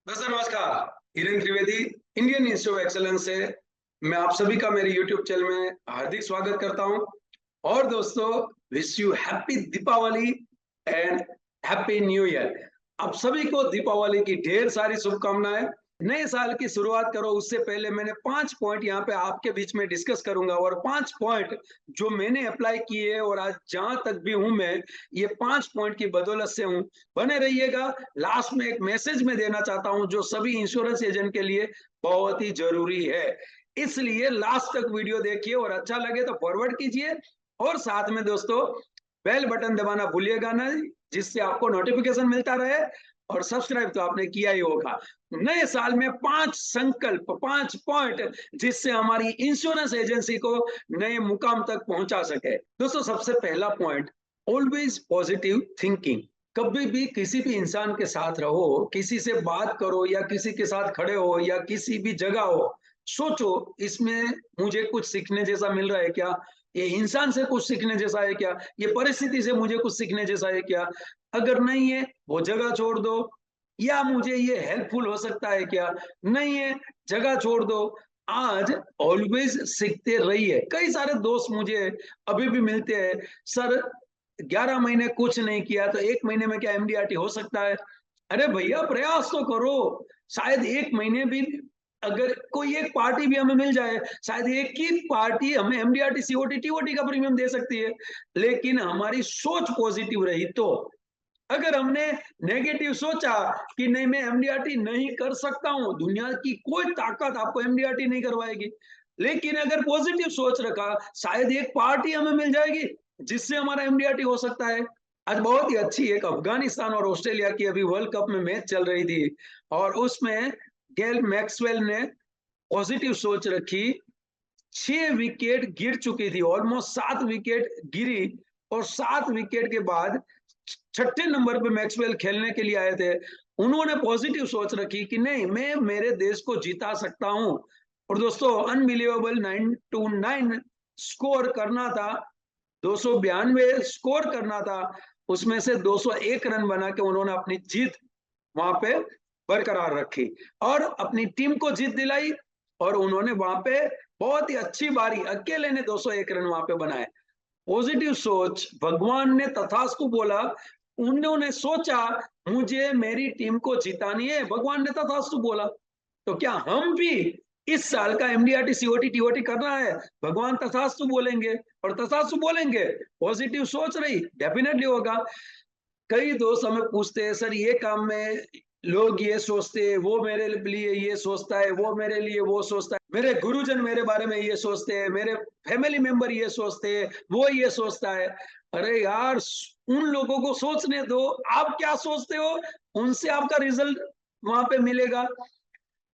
दोस्तों नमस्कार। Hiren Trivedi, Indian institute of excellence से मैं आप सभी का मेरे यूट्यूब चैनल में हार्दिक स्वागत करता हूं। और दोस्तों, wish you happy Deepawali and happy new year. आप सभी को दीपावली की ढेर सारी शुभकामनाएं। नए साल की शुरुआत करो, उससे पहले मैंने 5 पॉइंट यहाँ पे आपके बीच में डिस्कस करूंगा, और 5 पॉइंट जो मैंने अप्लाई किए और आज जहां तक भी हूं मैं, ये 5 पॉइंट की बदौलत से हूं। बने रहिएगा। लास्ट में एक मैसेज में देना चाहता हूं जो सभी इंश्योरेंस एजेंट के लिए बहुत ही जरूरी है, इसलिए लास्ट तक वीडियो देखिए और अच्छा लगे तो फॉरवर्ड कीजिए। और साथ में दोस्तों, बेल बटन दबाना भूलिएगा ना, जिससे आपको नोटिफिकेशन मिलता रहे। और सब्सक्राइब तो आपने किया ही होगा। नए साल में 5 संकल्प, 5 पॉइंट जिससे हमारी इंश्योरेंस एजेंसी को नए मुकाम तक पहुंचा सके। दोस्तों, सबसे पहला पॉइंट, ऑलवेज पॉजिटिव थिंकिंग। कभी भी किसी भी इंसान के साथ रहो, किसी से बात करो या किसी के साथ खड़े हो या किसी भी जगह हो, सोचो इसमें मुझे कुछ सीखने जैसा मिल रहा है क्या, ये इंसान से कुछ सीखने जैसा है क्या, ये परिस्थिति से मुझे कुछ सीखने जैसा है क्या। अगर नहीं है, वो जगह छोड़ दो। या मुझे ये हेल्पफुल हो सकता है क्या, नहीं है, जगह छोड़ दो। आज ऑलवेज सीखते रहिए। कई सारे दोस्त मुझे अभी भी मिलते हैं, सर 11 महीने कुछ नहीं किया तो 1 महीने में क्या एमडीआरटी हो सकता है। अरे भैया, प्रयास तो करो। शायद 1 महीने भी, अगर कोई एक पार्टी भी हमें मिल जाए, शायद एक ही पार्टी हमें एमडीआरटी सीओटी टीओटी का प्रीमियम दे सकती है, लेकिन हमारी सोच पॉजिटिव रही तो। अगर हमने नेगेटिव सोचा कि नहीं, मैं एमडीआरटी नहीं कर सकता हूं, दुनिया की कोई ताकत आपको एमडीआरटी नहीं करवाएगी। लेकिन अगर पॉजिटिव सोच रखा, शायद एक पार्टी हमें मिल जाएगी जिससे हमारा एमडीआरटी हो सकता है। आज बहुत ही अच्छी एक अफगानिस्तान और ऑस्ट्रेलिया की अभी वर्ल्ड कप में मैच चल रही थी, और उसमें गेल मैक्सवेल ने पॉजिटिव सोच रखी। 6 विकेट गिर चुकी थी, ऑलमोस्ट 7 विकेट गिरी, और 7 विकेट के बाद छठे नंबर पे मैक्सवेल खेलने के लिए आए थे। उन्होंने पॉजिटिव सोच रखी कि नहीं, मैं मेरे देश को जिता सकता हूं। और दोस्तों, अनबिलीवेबल 9-9 स्कोर करना था, 292 स्कोर करना था, उसमें से 201 रन बना के उन्होंने अपनी जीत वहां पे बरकरार रखी और अपनी टीम को जीत दिलाई। और उन्होंने वहां पे बहुत ही अच्छी बारी, अकेले ने 201 रन वहां पे बनाए। पॉजिटिव सोच, भगवान ने तथास्तु बोला। उन्होंने सोचा मुझे मेरी टीम को जितानी है, भगवान ने तथास्तु बोला। तो क्या हम भी इस साल का एमडीआरटी सीओटी टीओटी करना है, भगवान तथास्तु बोलेंगे और तथास्तु बोलेंगे, पॉजिटिव सोच रही, डेफिनेटली होगा। कई दोस्त हमें पूछते हैं, सर ये काम में लोग ये सोचते हैं, वो मेरे लिए ये सोचता है, वो मेरे लिए वो सोचता है, मेरे गुरुजन मेरे बारे में ये सोचते हैं, मेरे फैमिली मेंबर ये सोचते हैं, वो ये सोचता है। अरे यार, उन लोगों को सोचने दो। आप क्या सोचते हो, उनसे आपका रिजल्ट वहां पे मिलेगा।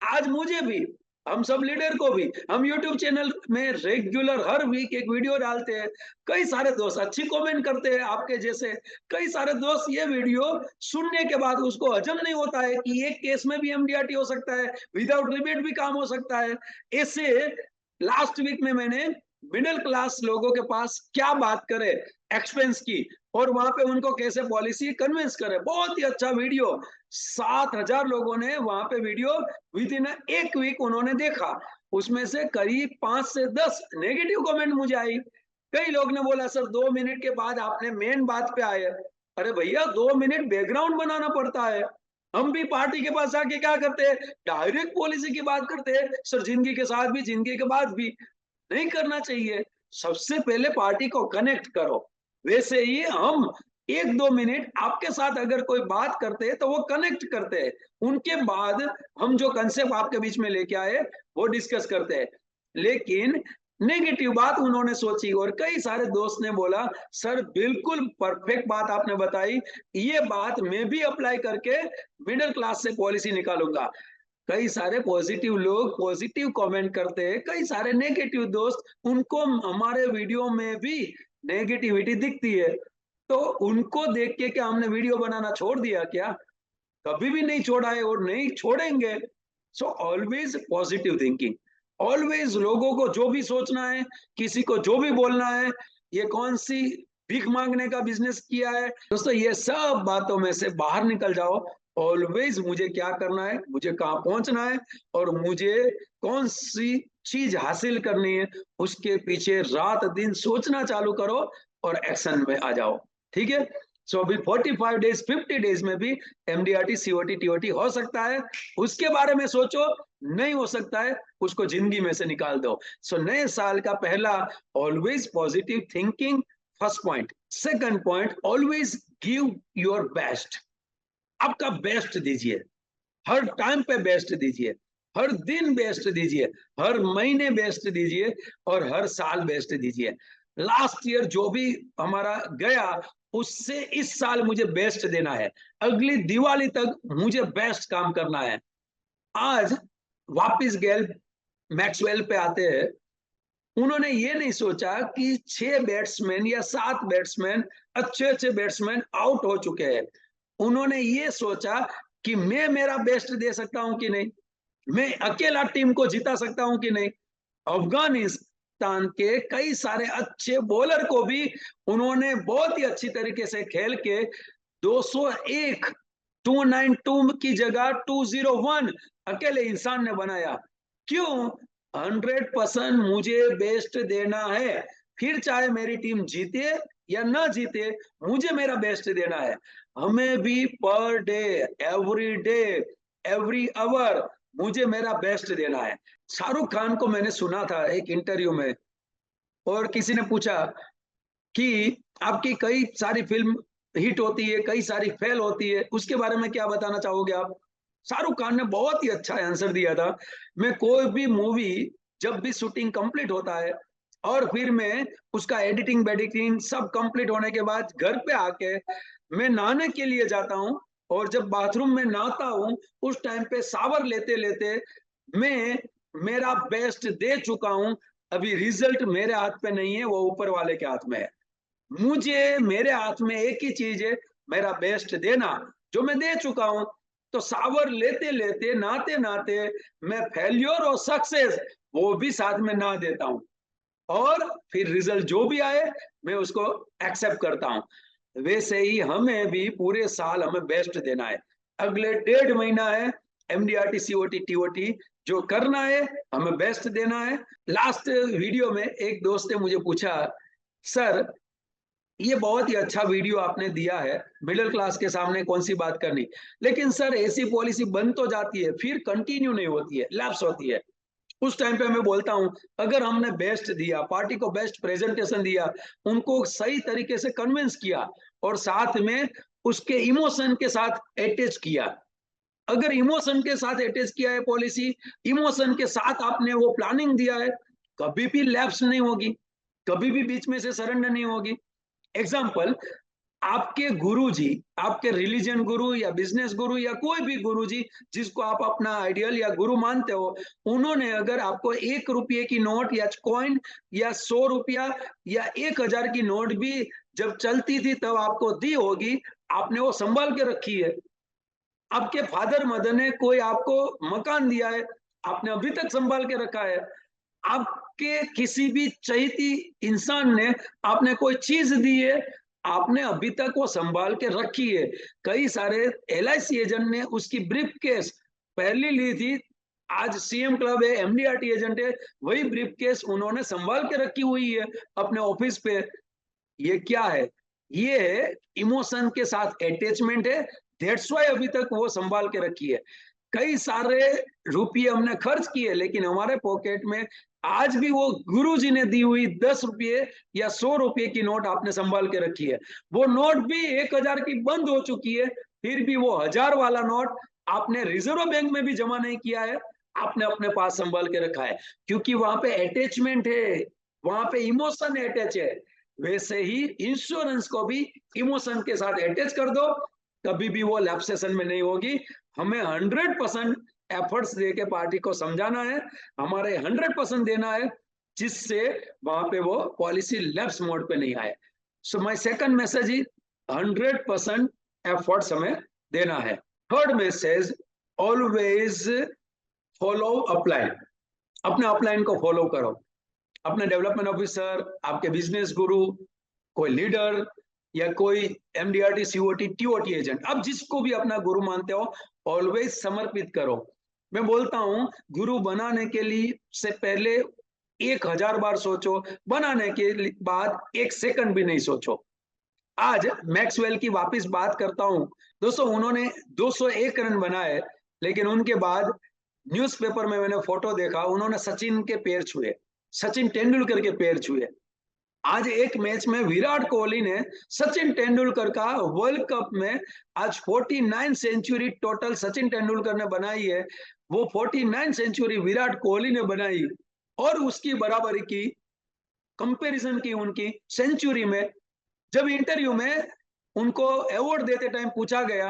आज मुझे भी, हम सब लीडर को भी, हम यूट्यूब चैनल में रेगुलर हर वीक एक वीडियो डालते हैं। कई सारे दोस्त अच्छी कमेंट करते हैं आपके जैसे। कई सारे दोस्त ये वीडियो सुनने के बाद उसको हजम नहीं होता है कि एक केस में भी एमडीआरटी हो सकता है, विदाउट रिबेट भी काम हो सकता है। ऐसे लास्ट वीक में मैंने मिडिल क्लास लोगों के पास क्या बात करें एक्सपेंस की, और वहां पे उनको कैसे पॉलिसी कन्विंस करे, बहुत ही अच्छा वीडियो। 7,000 लोगों ने वहां पे वीडियो विद इन एक वीक उन्होंने देखा। उसमें से करीब 5 से 10 नेगेटिव कमेंट मुझे आई। कई लोग ने बोला, सर 2 मिनट के बाद आपने मेन बात पे आए। अरे भैया, 2 मिनट बैकग्राउंड बनाना पड़ता है। हम भी पार्टी के पास आके क्या करते हैं, डायरेक्ट पॉलिसी की बात करते हैं, सर जिंदगी के साथ भी जिंदगी के बाद भी। नहीं करना चाहिए। सबसे पहले पार्टी को कनेक्ट करो। वैसे ही हम 1-2 मिनट आपके साथ अगर कोई बात करते हैं तो वो कनेक्ट करते हैं, उनके बाद हम जो कंसेप्ट आपके बीच में लेके आए वो डिस्कस करते हैं। लेकिन नेगेटिव बात उन्होंने सोची, और कई सारे दोस्त ने बोला, सर बिल्कुल परफेक्ट बात आपने बताई, ये बात मैं भी अप्लाई करके मिडिल क्लास से पॉलिसी निकालूंगा। कई सारे पॉजिटिव लोग पॉजिटिव कमेंट करते हैं, कई सारे नेगेटिव दोस्त, उनको हमारे वीडियो में भी नेगेटिविटी दिखती है। तो उनको देख के क्या हमने वीडियो बनाना छोड़ दिया क्या? कभी भी नहीं छोड़ा है और नहीं छोड़ेंगे। So always positive thinking. Always लोगों को जो भी सोचना है, किसी को जो भी बोलना है, ये कौन सी भीख मांगने का बिजनेस किया है दोस्तों, ये सब बातों में से बाहर निकल जाओ ऑलवेज मुझे क्या करना है, मुझे कहाँ पहुंचना है और मुझे कौन सी चीज हासिल करनी है, उसके पीछे रात दिन सोचना चालू करो और एक्शन में आ जाओ। ठीक है, सो अभी 45 डेज 50 डेज में भी MDRT COT TOT हो सकता है, उसके बारे में सोचो। नहीं हो सकता है, उसको जिंदगी में से निकाल दो। सो नए साल का पहला, always positive thinking, first point. Second point, always give your best. आपका बेस्ट दीजिए, हर टाइम पे बेस्ट दीजिए, हर दिन बेस्ट दीजिए, हर महीने बेस्ट दीजिए और हर साल बेस्ट दीजिए। लास्ट ईयर जो भी हमारा गया, उससे इस साल मुझे बेस्ट देना है, अगली दिवाली तक मुझे बेस्ट काम करना है। आज वापिस गेल मैक्सवेल पे आते हैं। उन्होंने ये नहीं सोचा कि 6 बैट्समैन या 7 बैट्समैन, अच्छे अच्छे बैट्समैन आउट हो चुके हैं। उन्होंने ये सोचा कि मैं मेरा बेस्ट दे सकता हूं कि नहीं, मैं अकेला टीम को जिता सकता हूं कि नहीं। अफगानिस्तान के कई सारे अच्छे बॉलर को भी उन्होंने बहुत ही अच्छी तरीके से खेल के 201, 292 की जगह 201 अकेले इंसान ने बनाया। क्यों? 100% मुझे बेस्ट देना है, फिर चाहे मेरी टीम जीते या ना जीते, मुझे मेरा बेस्ट देना है। हमें भी पर डे, एवरी आवर मुझे मेरा बेस्ट देना है। शाहरुख खान को मैंने सुना था एक इंटरव्यू में, और किसी ने पूछा कि आपकी कई सारी फिल्म हिट होती है, कई सारी फेल होती है, उसके बारे में क्या बताना चाहोगे आप? शाहरुख खान ने बहुत ही अच्छा आंसर दिया था, मैं कोई भी मूवी जब भी शूटिंग कंप्लीट होता है और फिर मैं उसका एडिटिंग बेडिटिंग सब कंप्लीट होने के बाद घर पे आके मैं नहाने के लिए जाता हूँ, और जब बाथरूम में नहाता हूँ उस टाइम पे शावर लेते लेते मैं मेरा बेस्ट दे चुका हूँ। अभी रिजल्ट मेरे हाथ पे नहीं है, वो ऊपर वाले के हाथ में है। मुझे मेरे हाथ में एक ही चीज है, मेरा बेस्ट देना, जो मैं दे चुका हूं। तो सावर लेते लेते नहाते नहाते मैं फेल्योर और सक्सेस वो भी साथ में ना देता हूं, और फिर रिजल्ट जो भी आए मैं उसको एक्सेप्ट करता हूं। वैसे ही हमें भी पूरे साल हमें बेस्ट देना है। अगले 1.5 महीना है MDRT COT TOT, जो करना है हमें बेस्ट देना है। लास्ट वीडियो में एक दोस्त ने मुझे पूछा, सर ये बहुत ही अच्छा वीडियो आपने दिया है, मिडिल क्लास के सामने कौन सी बात करनी, लेकिन सर ऐसी पॉलिसी बन तो जाती है फिर कंटिन्यू नहीं होती है, लैप्स होती है। उस टाइम पे मैं बोलता हूं, अगर हमने बेस्ट दिया, पार्टी को बेस्ट प्रेजेंटेशन दिया, उनको सही तरीके से कन्विंस किया और साथ में उसके इमोशन के साथ अटैच किया, अगर इमोशन के साथ अटैच किया है पॉलिसी, इमोशन के साथ आपने वो प्लानिंग दिया है, कभी भी लैप्स नहीं होगी, कभी भी बीच में से सरेंडर नहीं होगी। एग्जाम्पल, आपके गुरुजी, आपके रिलीजन गुरु या बिजनेस गुरु या कोई भी गुरुजी जिसको आप अपना आइडियल या गुरु मानते हो, उन्होंने अगर आपको 1 रुपये की नोट या कॉइन या 100 रुपया या 1000 की नोट भी जब चलती थी तब आपको दी होगी, आपने वो संभाल के रखी है। आपके फादर मदर ने कोई आपको मकान दिया है, आपने अभी तक संभाल के रखा है। आपके किसी भी चहेती इंसान ने आपने कोई चीज दी है, आपने अभी तक वो संभाल के रखी है। कई सारे LIC एजेंट ने उसकी ब्रीफ केस पहले ली थी, आज CM क्लब है, MDRT एजेंट है, वही ब्रीफ केस उन्होंने संभाल के रखी हुई है अपने ऑफिस पे। ये क्या है? ये है इमोशन के साथ अटैचमेंट है, दैट्स वाई अभी तक वो संभाल के रखी है। कई सारे रुपये हमने खर्च किए, लेकिन हमारे पॉकेट में आज भी वो गुरुजी ने दी हुई 10 रुपये या 100 रुपये की नोट आपने संभाल के रखी है। वो नोट भी 1000 की बंद हो चुकी है, फिर भी वो 1000 वाला नोट आपने रिजर्व बैंक में भी जमा नहीं किया है, आपने अपने पास संभाल के रखा है, क्योंकि वहां पे अटैचमेंट है, वहां पे इमोशन अटैच है। वैसे ही इंश्योरेंस को भी इमोशन के साथ अटैच कर दो, कभी भी वो लैप्सेशन में नहीं होगी। हमें 100% एफर्ट्स दे के पार्टी को समझाना है, हमारे 100% देना है, जिससे वहां पे वो पॉलिसी लैप्स मोड पे नहीं आए। So my second message is 100% efforts हमें देना है। Third message, always follow upline. अपने अपलाइन को फॉलो करो, अपने डेवलपमेंट ऑफिसर, आपके बिजनेस गुरु, कोई लीडर, या कोई MDRT, COT, TOT एजेंट, अब जिसको भी अपना गुरु मानते हो ऑलवेज समर्पित करो। मैं बोलता हूं गुरु बनाने के लिए से पहले 1000 बार सोचो, बनाने के बाद 1 सेकंड भी नहीं सोचो। आज मैक्सवेल की वापस बात करता हूं दोस्तों, उन्होंने 201 रन बनाए, लेकिन उनके बाद न्यूज़पेपर में मैंने फोटो देखा, उन्होंने सचिन के पैर छुए, सचिन तेंदुलकर के पैर छुए। आज एक मैच में विराट कोहली ने सचिन तेंदुलकर का वर्ल्ड कप में आज 49 सेंचुरी टोटल सचिन तेंदुलकर ने बनाई है, वो 49 सेंचुरी विराट कोहली ने बनाई और उसकी बराबरी की, कंपैरिजन की उनकी सेंचुरी में। जब इंटरव्यू में उनको अवार्ड देते टाइम पूछा गया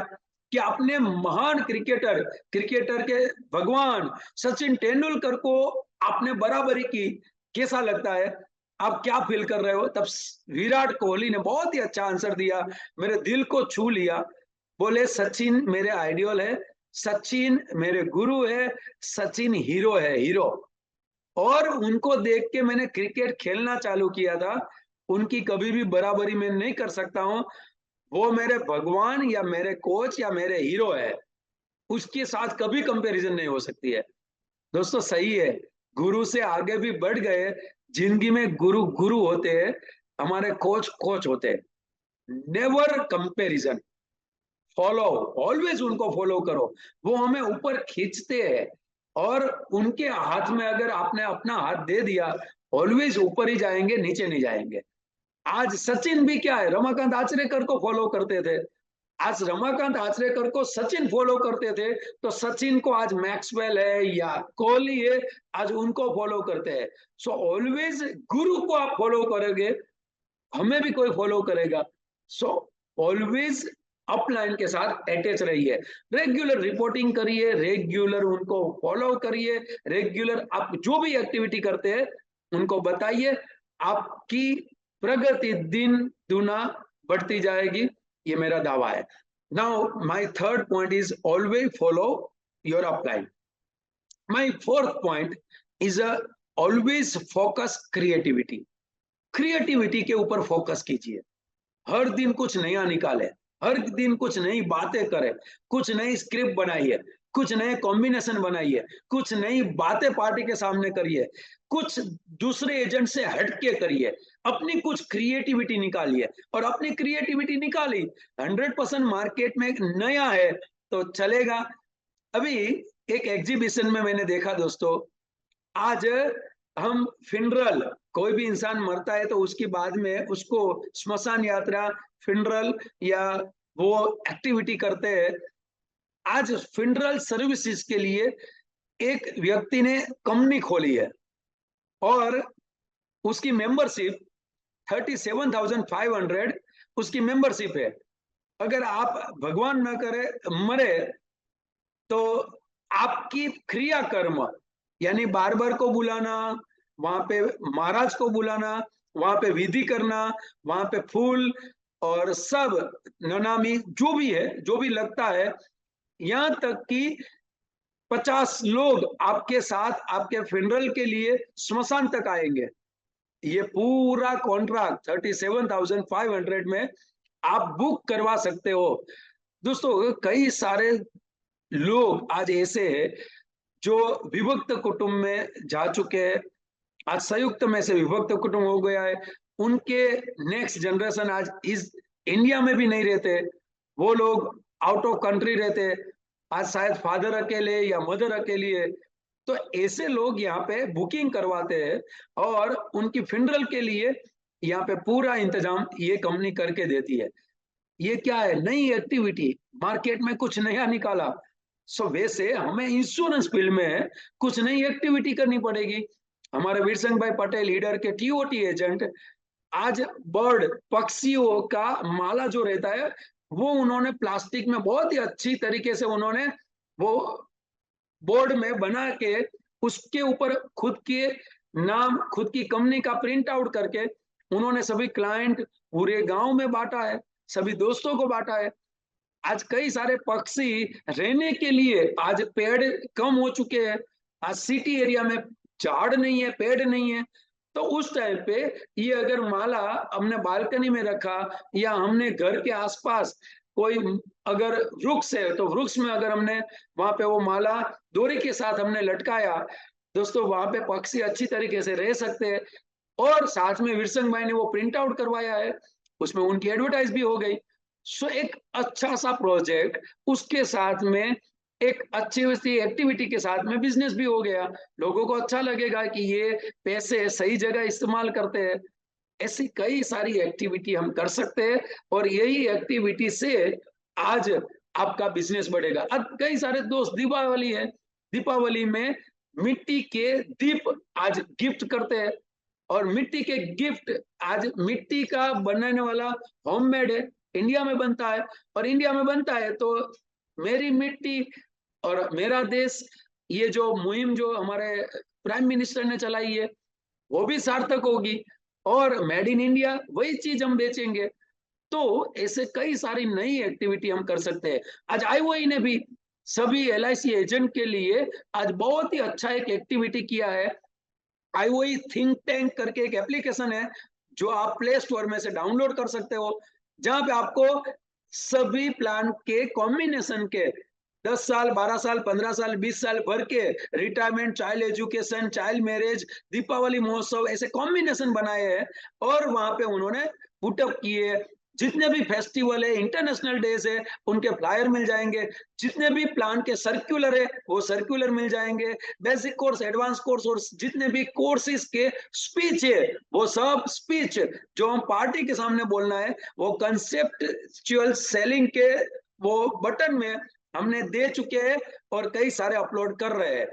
कि अपने महान क्रिकेटर क्रिकेटर के भगवान सचिन तेंदुलकर को आपने बराबरी की, कैसा लगता है, आप क्या फील कर रहे हो? तब विराट कोहली ने बहुत ही अच्छा आंसर दिया, मेरे दिल को छू लिया। बोले सचिन मेरे आइडियल है, सचिन मेरे गुरु है, सचिन हीरो है, हीरो। और उनको देख के मैंने क्रिकेट खेलना चालू किया था। उनकी कभी भी बराबरी मैं नहीं कर सकता हूं, वो मेरे भगवान या मेरे कोच या मेरे हीरो है, उसके साथ कभी कंपैरिजन नहीं हो सकती है। दोस्तों सही है, गुरु से आगे भी बढ़ गए, जिंदगी में गुरु गुरु होते हैं, हमारे कोच कोच होते हैं। नेवर कंपैरिजन, फॉलो, ऑलवेज उनको फॉलो करो, वो हमें ऊपर खींचते हैं और उनके हाथ में अगर आपने अपना हाथ दे दिया, ऑलवेज ऊपर ही जाएंगे, नीचे नहीं जाएंगे। आज सचिन भी क्या है, रमाकांत आचरेकर को फॉलो करते थे, आज रमाकांत आचरेकर को सचिन फॉलो करते थे, तो सचिन को आज मैक्सवेल है या कोहली है, आज उनको फॉलो करते हैं। सो ऑलवेज गुरु को आप फॉलो करोगे, हमें भी कोई फॉलो करेगा। सो ऑलवेज अपलाइन के साथ अटैच रहिए, रेगुलर रिपोर्टिंग करिए, रेगुलर उनको फॉलो करिए, रेगुलर आप जो भी एक्टिविटी करते हैं उनको बताइए, आपकी प्रगति दिन दुना बढ़ती जाएगी, ये मेरा दावा है। Now my third point is always follow your upline. My fourth point is always focus creativity. Creativity के ऊपर फोकस कीजिए, हर दिन कुछ नया निकाले, हर दिन कुछ नई बातें करें, कुछ नई स्क्रिप्ट बनाइए, कुछ नए कॉम्बिनेशन बनाइए, कुछ नई बातें पार्टी के सामने करिए, कुछ दूसरे एजेंट से हटके करिए, अपनी कुछ क्रिएटिविटी निकालिए। और अपनी क्रिएटिविटी निकाली, 100% मार्केट में एक नया है तो चलेगा। अभी एक एग्जीबिशन में मैंने देखा दोस्तों, आज हम फिनरल, कोई भी इंसान मरता है तो उसके बाद में उसको स्मशान यात्रा, फिनरल या वो एक्टिविटी करते हैं। आज फिनरल सर्विसेज के लिए एक व्यक्ति ने कंपनी खोली है और उसकी मेंबरशिप 37,500 उसकी मेंबरशिप है। अगर आप भगवान न करे मरे तो आपकी क्रिया कर्म, यानी बार्बर को बुलाना, वहां पे महाराज को बुलाना, वहां पे विधि करना, वहां पे फूल और सब ननामी जो भी है, जो भी लगता है, यहाँ तक कि 50 लोग आपके साथ आपके फ्यूनरल के लिए स्मशान तक आएंगे। ये पूरा कॉन्ट्रैक्ट 37,500 में आप बुक करवा सकते हो। दोस्तों कई सारे लोग आज ऐसे हैं जो विभक्त कुटुंब में जा चुके हैं, आज संयुक्त में से विभक्त कुटुंब हो गया है, उनके नेक्स्ट जनरेशन आज इस इंडिया में भी नहीं रहते, वो लोग आउट ऑफ कंट्री रहते, आज शायद फादर अकेले या मदर अकेली है। तो ऐसे लोग यहाँ पे बुकिंग करवाते हैं और उनकी फ्यूनरल के लिए यहाँ पे पूरा इंतजाम ये कंपनी करके देती है। ये क्या है, नई एक्टिविटी, मार्केट में कुछ नया निकाला। सो वैसे हमें इंश्योरेंस फील्ड में कुछ नई एक्टिविटी करनी पड़ेगी। हमारे वीरसंग भाई पटेल लीडर के TOT एजेंट आज बर्ड, पक्षियों का माला जो रहता है वो उन्होंने प्लास्टिक में बहुत ही अच्छी तरीके से उन्होंने वो बोर्ड में बना के उसके ऊपर खुद के नाम, खुद की कंपनी का प्रिंट आउट करके उन्होंने सभी क्लाइंट पूरे गांव में बांटा है, सभी दोस्तों को बांटा है। आज कई सारे पक्षी रहने के लिए, आज पेड़ कम हो चुके हैं, आज सिटी एरिया में झाड़ नहीं है, पेड़ नहीं है, तो उस टाइम पे ये अगर माला हमने बालकनी में रखा या हमने घर के आसपास कोई अगर वृक्ष है तो वृक्ष में अगर हमने वहां पे वो माला डोरी के साथ हमने लटकाया, दोस्तों वहां पे पक्षी अच्छी तरीके से रह सकते हैं। और साथ में विरसंग भाई ने वो प्रिंट आउट करवाया है, उसमें उनकी एडवर्टाइज भी हो गई। सो एक अच्छा सा प्रोजेक्ट, उसके साथ में एक अच्छी सी एक्टिविटी के साथ में बिजनेस भी हो गया। लोगों को अच्छा लगेगा कि ये पैसे सही जगह इस्तेमाल करते हैं। ऐसी कई सारी एक्टिविटी हम कर सकते हैं और यही एक्टिविटी से आज आपका बिजनेस बढ़ेगा। अब कई सारे दोस्त दीपावली है, दीपावली में मिट्टी के दीप आज गिफ्ट करते हैं और मिट्टी के गिफ्ट आज मिट्टी का बनाने वाला होममेड है, इंडिया में बनता है। और इंडिया में बनता है तो मेरी मिट्टी और मेरा देश, ये जो मुहिम जो हमारे प्राइम मिनिस्टर ने चलाई है वो भी सार्थक होगी और मेड इन इंडिया वही चीज हम बेचेंगे। तो ऐसे कई सारी नई एक्टिविटी हम कर सकते हैं। आज आईओआई ने भी सभी एलआईसी एजेंट के लिए आज बहुत ही अच्छा एक एक्टिविटी किया है। आईओआई थिंक टैंक करके एक एप्लीकेशन है जो आप प्ले स्टोर में से डाउनलोड कर सकते हो, जहां पे आपको सभी प्लान के कॉम्बिनेशन के 10 साल, 12 साल, 15 साल, 20 साल भर के retirement, child education, child marriage, Deepawali महोत्सव, ऐसे कॉम्बिनेशन बनाए हैं और वहां पे उन्होंने पुटअप किए। जितने भी फेस्टिवल है, इंटरनेशनल डेज है, उनके फ्लायर मिल जाएंगे। जितने भी प्लान के सर्कुलर है वो सर्कुलर मिल जाएंगे। बेसिक कोर्स, एडवांस कोर्स और जितने भी कोर्सेज के स्पीच है वो सब स्पीच जो हम पार्टी के सामने बोलना है वो कंसेप्चुअल सेलिंग के वो बटन में हमने दे चुके हैं और कई सारे अपलोड कर रहे हैं।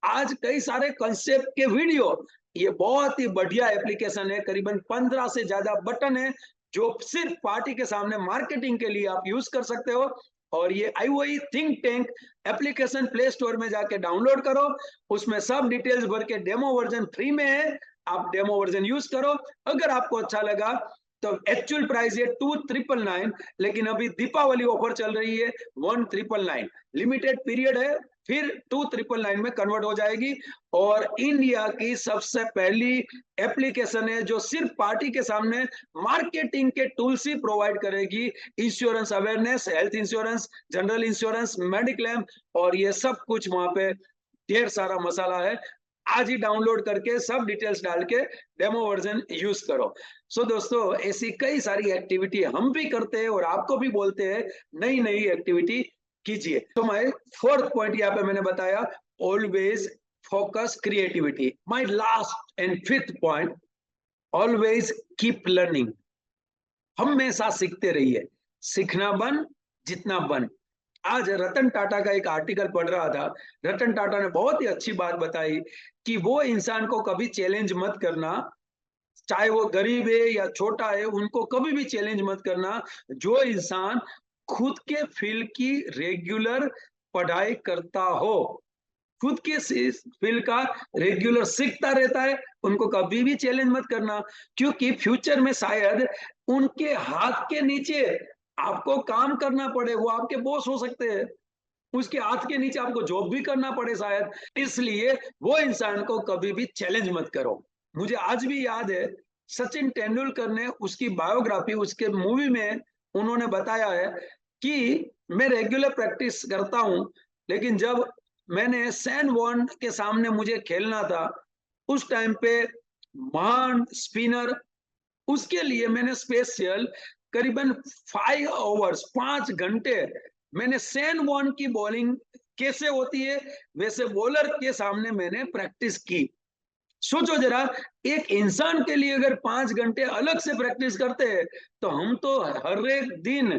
आज कई सारे कंसेप्ट के वीडियो, ये बहुत ही बढ़िया एप्लीकेशन है, करीबन 15 से ज्यादा बटन है जो सिर्फ पार्टी के सामने मार्केटिंग के लिए आप यूज कर सकते हो। और ये IOI think tank application play store में जाके डाउनलोड करो, उसमें सब डिटेल्स भर के डेमो वर्जन फ्री में है, आप डेमो वर्जन यूज करो। अगर आपको अच्छा लगा तो एक्चुअल प्राइस है 2999, लेकिन अभी दीपावली ऑफर चल रही है 1999, लिमिटेड पीरियड है, फिर 2999 में कन्वर्ट हो जाएगी। और इंडिया की सबसे पहली एप्लीकेशन है जो सिर्फ पार्टी के सामने मार्केटिंग के टूल्स ही प्रोवाइड करेगी। Insurance awareness, health insurance, general insurance, mediclaim और ये सब कुछ वहां पे ढेर सारा मसाला है। आज ही डाउनलोड करके सब डिटेल्स डाल के डेमो वर्जन यूज करो। सो दोस्तों, ऐसी कई सारी एक्टिविटी हम भी करते हैं और आपको भी बोलते हैं नई नई एक्टिविटी कीजिए। तो माय फोर्थ पॉइंट यहाँ पे मैंने बताया, always focus creativity. My last and fifth point, always keep learning. हमेशा सीखते रहिए, सीखना बन जितना बन। आज रतन टाटा का एक आर्टिकल पढ़ रहा था, रतन टाटा ने बहुत ही अच्छी बात बताई कि वो इंसान को कभी चैलेंज मत करना, चाहे वो गरीब है या छोटा है, उनको कभी भी चैलेंज मत करना जो इंसान खुद के फील्ड की रेगुलर पढ़ाई करता हो, खुद के फील्ड का रेगुलर सीखता रहता है, उनको कभी भी चैलेंज मत करना। क्योंकि फ्यूचर में शायद उनके हाथ के नीचे आपको काम करना पड़े, वो आपके बॉस हो सकते हैं, उसके हाथ के नीचे आपको जॉब भी करना पड़े शायद। इसलिए वो इंसान को कभी भी चैलेंज मत करो। मुझे आज भी याद है, सचिन तेंदुलकर ने उसकी बायोग्राफी, उसके मूवी में उन्होंने बताया है कि मैं रेगुलर प्रैक्टिस करता हूं, लेकिन जब मैंने सैन वॉर्न के सामने मुझे खेलना था, उस टाइम पे महान स्पिनर, उसके लिए मैंने स्पेशल करीबन 5 आवर्स, 5 घंटे मैंने सैन वॉर्न की बॉलिंग कैसे होती है वैसे बॉलर के सामने मैंने प्रैक्टिस की। सोचो जरा, एक इंसान के लिए अगर 5 घंटे अलग से प्रैक्टिस करते हैं तो हम तो हर एक दिन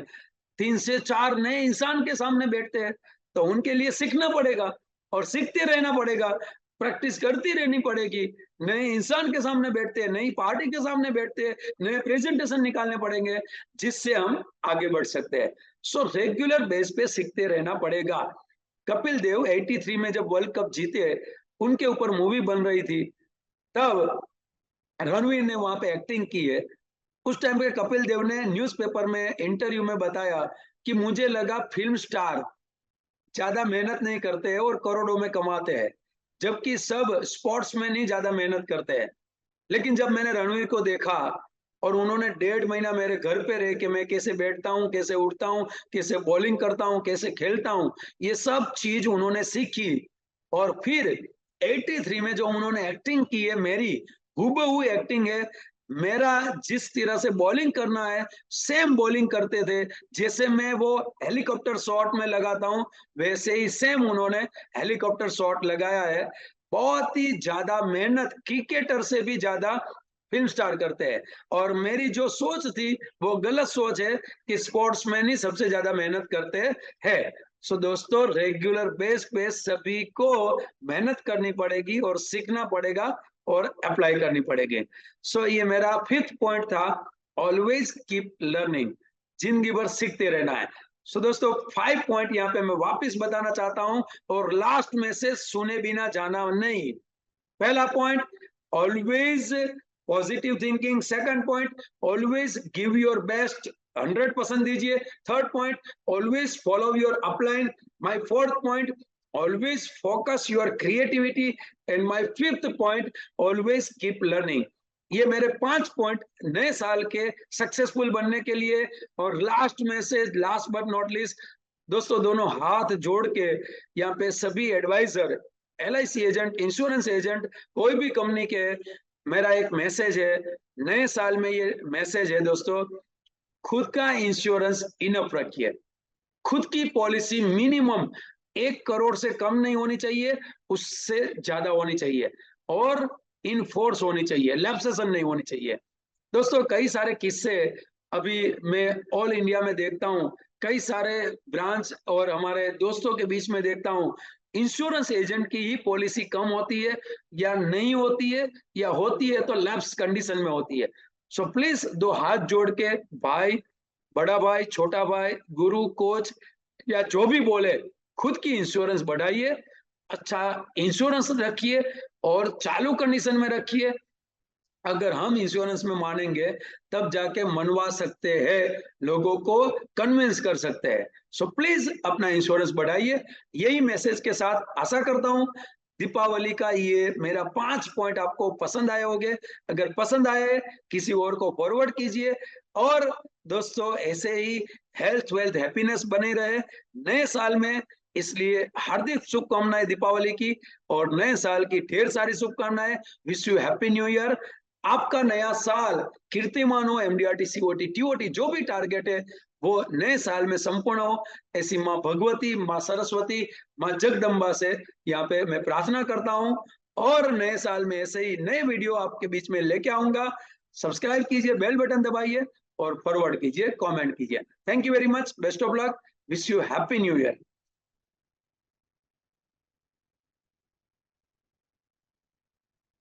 3 से 4 नए इंसान के सामने बैठते हैं। तो उनके लिए सीखना पड़ेगा और सीखते रहना पड़ेगा, प्रैक्टिस करती रहनी पड़ेगी। नए इंसान के सामने बैठते हैं, नई पार्टी के सामने बैठते हैं, नए प्रेजेंटेशन निकालने पड़ेंगे जिससे हम आगे बढ़ सकते हैं। सो रेगुलर बेस पे सीखते रहना पड़ेगा। कपिल देव 83 में जब वर्ल्ड कप जीते, उनके ऊपर मूवी बन रही थी, तब रणवीर ने वहां पे एक्टिंग की है। उस टाइम पे कपिल देव ने न्यूज़पेपर में इंटरव्यू में बताया कि मुझे लगा फिल्म स्टार ज्यादा मेहनत नहीं करते हैं और करोड़ों में कमाते हैं, जबकि सब स्पोर्ट्समैन ही ज्यादा मेहनत करते हैं। लेकिन जब मैंने रणवीर को देखा और उन्होंने 1.5 महीना मेरे घर पे रह के मैं कैसे बैठता हूँ, कैसे उठता हूँ, कैसे बॉलिंग करता हूँ, कैसे खेलता हूँ, ये सब चीज उन्होंने सीखी। और फिर 83 में जो उन्होंने एक्टिंग की है, मेरी हूबहू एक्टिंग है। मेरा जिस तरह से बॉलिंग करना है सेम बॉलिंग करते थे। जैसे मैं वो हेलीकॉप्टर शॉट में लगाता हूँ वैसे ही सेम उन्होंने हेलीकॉप्टर शॉट लगाया है। बहुत ही ज्यादा मेहनत, क्रिकेटर से भी ज्यादा फिल्म स्टार करते हैं। और मेरी जो सोच थी वो गलत सोच है कि स्पोर्ट्समैन ही सबसे ज्यादा मेहनत करते हैं। सो दोस्तों, रेगुलर बेस पे सभी को मेहनत करनी पड़ेगी और सीखना पड़ेगा और अप्लाई करनी पड़ेगी। सो ये मेरा 5th पॉइंट था, ऑलवेज कीप लर्निंग, जिंदगी भर सीखते रहना है। सो दोस्तों, 5 पॉइंट यहाँ पे मैं वापस बताना चाहता हूँ और लास्ट में से सुने बिना जाना नहीं। पहला point, always positive thinking. Second point, always give your best, 100% दीजिए। Third point, always follow your upline. My fourth point, always focus your creativity. And my fifth point, always keep learning. ये मेरे 5 पॉइंट नए साल के successful बनने के लिए। और लास्ट में से लास्ट बट नॉट लीस्ट दोस्तों, दोनों हाथ जोड़ के यहाँ पे सभी advisor, LIC agent, insurance agent, कोई भी कंपनी के, मेरा एक मैसेज है नए साल में। ये मैसेज है दोस्तों, खुद का इंश्योरेंस इनफ रखिए। खुद की पॉलिसी मिनिमम 1 करोड़ से कम नहीं होनी चाहिए, उससे ज्यादा होनी चाहिए और इन फोर्स होनी चाहिए, लैप्सेशन नहीं होनी चाहिए। दोस्तों, कई सारे किस्से अभी मैं ऑल इंडिया में देखता हूँ, कई सारे ब्रांच और हमारे दोस्तों के बीच में देखता हूँ, इंश्योरेंस एजेंट की ही पॉलिसी कम होती है या नहीं होती है, या होती है तो लैप्स कंडीशन में होती है। सो प्लीज, दो हाथ जोड़ के भाई, बड़ा भाई, छोटा भाई, गुरु, कोच या जो भी बोले, खुद की इंश्योरेंस बढ़ाइए, अच्छा इंश्योरेंस रखिए और चालू कंडीशन में रखिए। अगर हम इंश्योरेंस में मानेंगे तब जाके मनवा सकते हैं, लोगों को कन्विंस कर सकते हैं। सो प्लीज अपना इंश्योरेंस बढ़ाइए। यही मैसेज के साथ आशा करता हूं दीपावली का ये मेरा 5 पॉइंट आपको पसंद आए होंगे। अगर पसंद आए, किसी और को फॉरवर्ड कीजिए। और दोस्तों, ऐसे ही हेल्थ, वेल्थ, हैप्पीनेस बने रहे नए साल में। इसलिए हार्दिक शुभकामनाएं दीपावली की और नए साल की ढेर सारी शुभकामनाएं। Wish you happy new year. आपका नया साल कीर्तिमान हो, MDRT, COT, TOT जो भी टारगेट है वो नए साल में संपूर्ण हो, ऐसी माँ भगवती, माँ सरस्वती, माँ जगदम्बा से यहाँ पे मैं प्रार्थना करता हूँ। और नए साल में ऐसे ही नए वीडियो आपके बीच में लेके आऊंगा। सब्सक्राइब कीजिए, बेल बटन दबाइए और फॉरवर्ड कीजिए, कमेंट कीजिए। Thank you very much, best of luck, wish you happy new year.